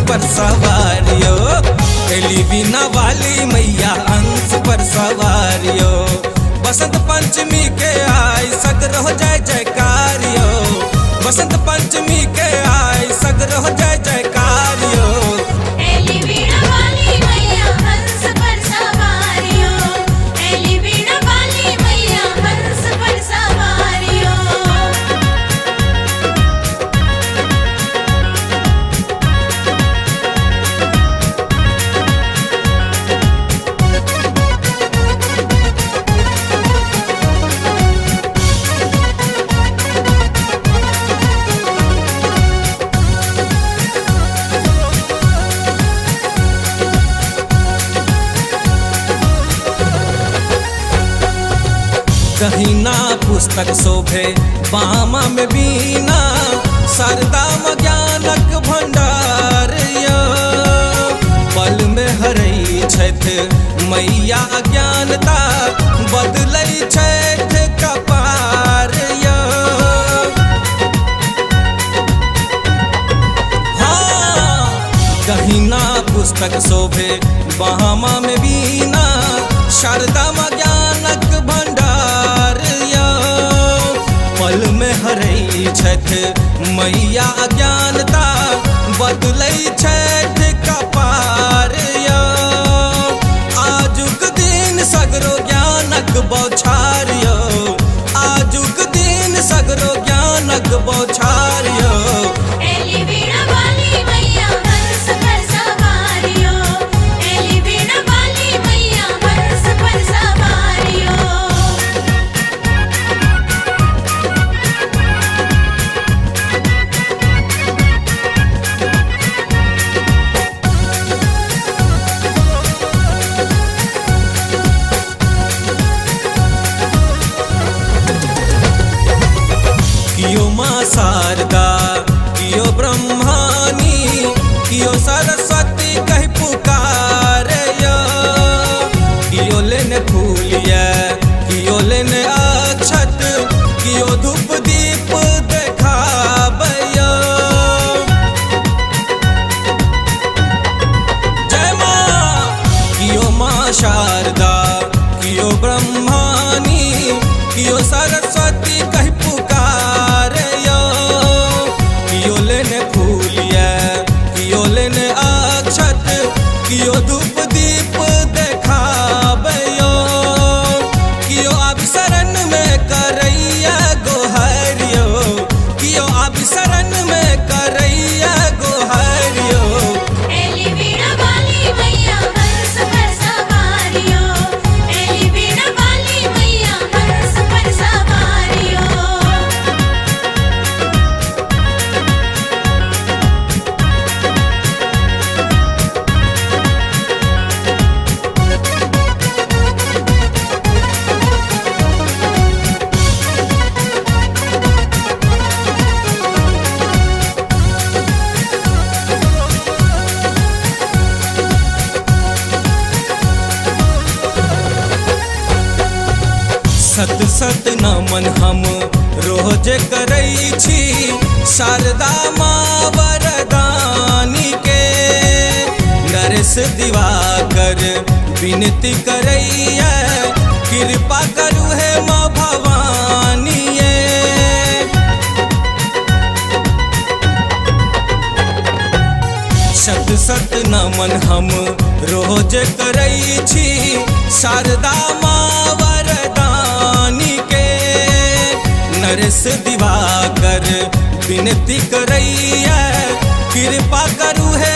पर सवारियो, एली बीना वाली मैया हंस पर सवारियो। बसंत पंचमी के आई सगरो जय जयकारियो, बसंत पंचमी के आई सगरो जय जयकारियो। एली बीना वाली मैया हंस पर सवारियो, एली बीना वाली मैया हंस पर सवारियो। दहिना पुस्तक शोभे बामा में बीना, शारदा में ज्ञानक भंडार यो। पल में हरई छथि मैया अज्ञानता, बदलै छथि कपार यो। हाँ, दहिना पुस्तक शोभे बामा में बीना, शारदा में ज्ञानक भंडार यो। पल में हरई छथि मैया अज्ञानता, बदलै छथि कपार यो। आजुक दिन सगरो ज्ञानक बौछार यो, आजुक दिन सगरो ज्ञानक बौछार यो। एली बीना वाली मैया हंस पर सवारियो, एली बीना वाली मैया हंस पर सवारियो। कियो माँ शारदा, कियो ब्रह्मानी, कियो सरस्वती कहि पुकारे यो। कियो लेने फूलिया, कियो लेने अक्षत, कियो धूप दीप देखाबयो। जय माँ। कियो माँ शारदा, कियो ब्रह्मानी, कियो सरस्वती कहि पुकारे यो। कियो लेने फूलिया, कियो लेने अक्षत, कियो धूप दीप देखाबयो। कियो अभिशरण में करैया गोहरियो, कियो अभिशरण में करैया गोहरियो। एली बीना वाली मैया हंस पर सवारियो, एली बीना वाली मैया हंस पर सवारियो। सत सत नमन हम रोज करै छी, शारदा माँ वरदानी के। नरेश दिवाकर विनती करैया, कृपा करू हे माँ भवानी ये। सत सत नमन हम रोज करै छी, शारदा माँ वरदानी के। नरेश दिवाकर विनती करैया, कृपा करू हे